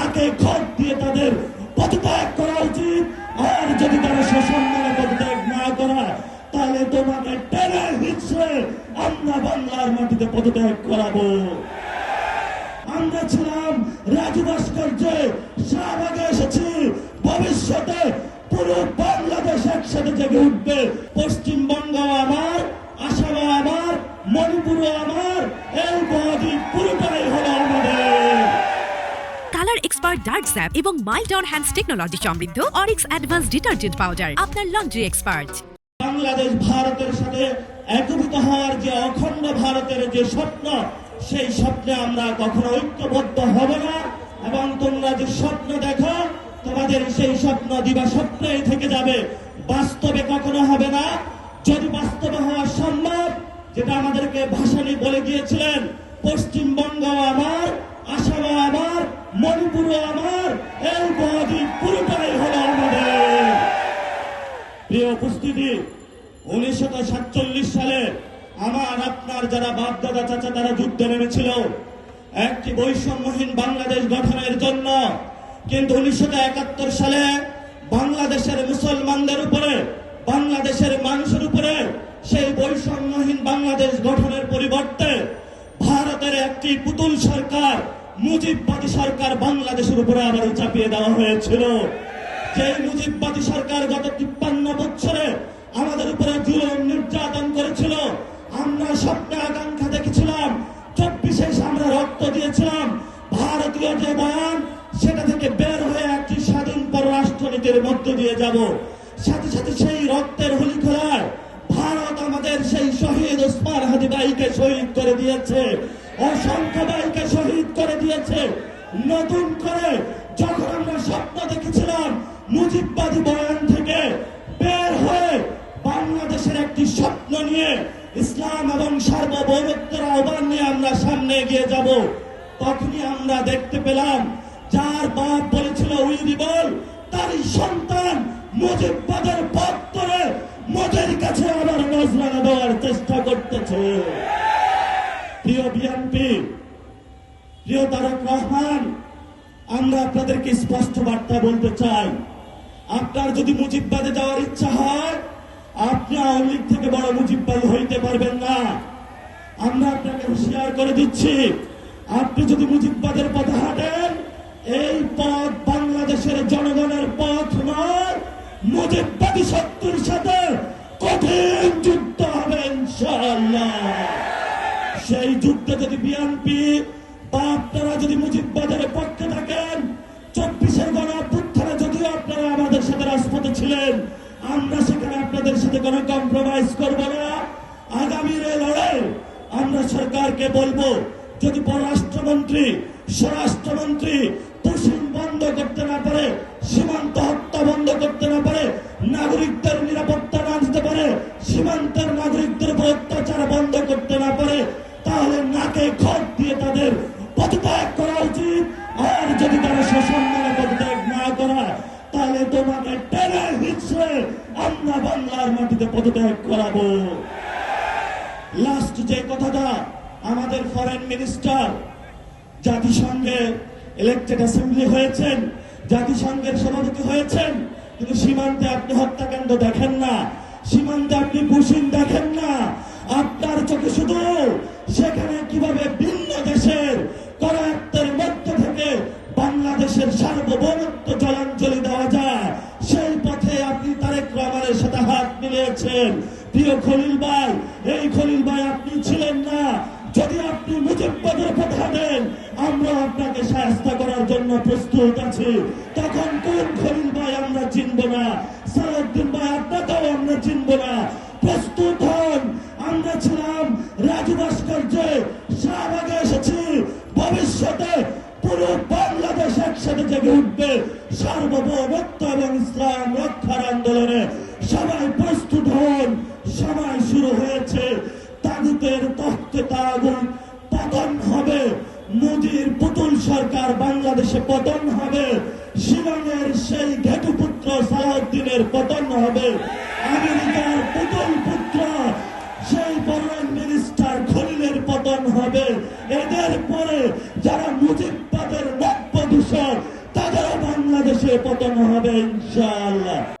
নাকে খত দিয়ে তাদের পদত্যাগ করা উচিত। আর যদি তারা সসম্মানে পদত্যাগ না করা, তাহলে তোমাকে টেনে হিচড়ে আমরা বাংলার মাটিতে পদত্যাগ করাবো। আমরা ছিলাম রাজু ভাস্কর্যে, শাহবাগে এসেছি, ভবিষ্যতে পুরো বাংলাদেশ একসাথে জেগে উঠবে। পশ্চিমবঙ্গ আমার, আসাম আমার, মণিপুর আমার, এই বদ্বীপ পুরোটাই হলো আমাদের। কালার এক্সপার্ট ডার্ক স্যাপ এবং মাইল্ড অন হ্যান্ডস টেকনোলজি সমৃদ্ধ অরিক্স অ্যাডভান্স ডিটারজেন্ট পাউডার আপনার লন্ড্রি এক্সপার্ট। বাংলাদেশ ভারতের সাথে একীভূত হওয়ার যে অখণ্ড ভারতের যে স্বপ্ন, সেই স্বপ্নে আমরা কখনো ঐক্যবদ্ধ হব না। এবং তোমরা যে স্বপ্ন দেখো, তোমাদের সেই স্বপ্ন দিবা স্বপ্নেই থেকে যাবে, বাস্তবে কখনো হবে না। যদি বাস্তবে হওয়া সম্ভব, যেটা আমাদেরকে ভাসানী বলে গিয়েছিলেন, পশ্চিমবঙ্গ আমার, আসাম আমার, মণিপুর আমার, এই বদ্বীপ পুরোটাই হলো আমাদের। প্রিয় উপস্থিতি, 1947 সালে আমার আপনার যারা বাপ দাদা চাচা তারা যুদ্ধে নেমেছিল একটি বৈষম্যহীন বাংলাদেশ গঠনের জন্য। কিন্তু 1971 সালে বাংলাদেশের মুসলমানদের উপরে, বাংলাদেশের মানুষের উপরে সেই বৈষম্যহীন বাংলাদেশ গঠনের পরিবর্তে ভারতের একটি পুতুল সরকার, মুজিববাদী সরকার বাংলাদেশের উপরে আবারও চাপিয়ে দেওয়া হয়েছিল। যে মুজিববাদী সরকার গত 53 বছরে আমাদের উপরে জুলুম নির্যাতন করেছিল। আমরা স্বপ্নে আকাঙ্ক্ষা দেখেছিলাম, 24 আমরা রক্ত দিয়েছিলাম। ভারতীয় যে বয়ান, সেটা থেকে বের হয়ে একটি স্বাধীন পররাষ্ট্রনীতির মধ্য দিয়ে যাব। সাথে সাথে সেই রক্তের হোলি খেলায় ভারত আমাদের সেই শহীদ ওসমান হাদি ভাইকে শহীদ করে দিয়েছে, অসংখ্য ভাইকে শহীদ করে দিয়েছে। নতুন করে যখন আমরা স্বপ্ন দেখেছিলাম, মুজিববাদী বয়ান থেকে বের হয়ে বাংলাদেশের একটি স্বপ্ন নিয়ে ইসলাম এবং সার্বভৌমত্বের আহ্বান নিয়ে আমরা সামনে এগিয়ে যাব, তখনই আমরা দেখতে পেলাম যার বাপ বলেছিল উই রিবল, তারই সন্তান মুজিববাদের পথ ধরে মোদির কাছে আবার নজরানা দেওয়ার চেষ্টা করতেছে। প্রিয় বিএনপি, প্রিয় তারেক রহমান, আমরা আপনাদেরকে স্পষ্ট বার্তা বলতে চাই, আপনার যদি মুজিববাদে যাওয়ার ইচ্ছা হয়, আপনি আওয়ামী লীগ থেকে বড় মুজিববাদী হইতে পারবেন না। আমরা আপনাকে হুঁশিয়ার করে দিচ্ছি, আপনি যদি মুজিববাদের পথে হাঁটেন, এই পথ বাংলাদেশের জনগণের পথ নয়। মুজিববাদী শক্তির সাথে কঠিন যুদ্ধ হবে ইনশাআল্লাহ। সেই যুদ্ধে যদি বিএনপি বা আপনারা যদি মুজিববাদের পক্ষে থাকেন, 24 গণঅভ্যুত্থানে যদিও আপনারা আমাদের সাথে রাজপথে ছিলেন, আমরা সেখানে আপনাদের সাথে কোনো কম্প্রোমাইজ করব না। আগামীর এই লড়াই আমরা সরকারকে বলবো, যদি পররাষ্ট্রমন্ত্রী, স্বরাষ্ট্রমন্ত্রী তুষিম বন্ধ করতে না পারে, সীমান্ত হত্যা বন্ধ করতে না পারে, নাগরিকদের নিরাপত্তা না দিতে পারে, সীমান্তের নাগরিকদের উপর অত্যাচার বন্ধ করতে না পারে, তাহলে নাকে খত দিয়ে তাদের পদত্যাগ করা উচিত। আর যদি তারা সসম্মানে পদত্যাগ না করা, তাহলে তোমাকে টেনে হিচড়ে আমরা বাংলার মাটিতে পদত্যাগ করাবো। লাস্ট যে কথাটা, আমাদের ফরেন মিনিস্টার জাতিসংঘে ইলেক্টেড অ্যাসেম্বলি হয়েছেন, জাতিসংঘের সভাপতি হয়েছেন, কিন্তু সীমান্তে আপনি হত্যাকাণ্ড দেখেন না, সীমান্তে আপনি পুশিন দেখেন না। আপনার চোখে শুধু সেখানে কিভাবে ভিন্ন দেশের করায়ত্তের মধ্য থেকে বাংলাদেশের সার্বভৌমত্ব জলাঞ্জলি দেওয়া যায়, সেই পথে আপনি তারেক রহমানের সাথে হাত মিলিয়েছেন। প্রিয় খলিল ভাই, এই খলিল ভাই আপনি ছিলেন না। যদি আপনি মুজিববাদের পথে হাঁটেন, আমরা আপনাকে সাহায্য করার জন্য প্রস্তুত আছি। তখন কোন খলিল ভাই আমরা চিনব না, সালাউদ্দিন ভাই আপনাকেও আমরা চিনব না। প্রস্তুত হন। আমরা ছিলাম রাজু ভাস্কর্যে, শাহবাগে এসেছি, ভবিষ্যতে পুরো বাংলাদেশ একসাথে জেগে উঠবে সার্বভৌমত্ব এবং ইসলাম রক্ষার আন্দোলনে। সবাই প্রস্তুত হন, সময় শুরু হয়েছে। তাগুতের তখ্তে তাগুত পতন হবে, মোদির পুতুল সরকার বাংলাদেশে পতন হবে, শিলংয়ের সেই ঘেটুপুত্র সালাউদ্দিনের পতন হবে, আমেরিকার পুতুল পুত্র সেই ফরেন মিনিস্টার খলিলের পতন হবে। এদের পরে যারা মুজিববাদের নব্য দূষণ বাংলাদেশে পতন হবে ইনশাআল্লাহ।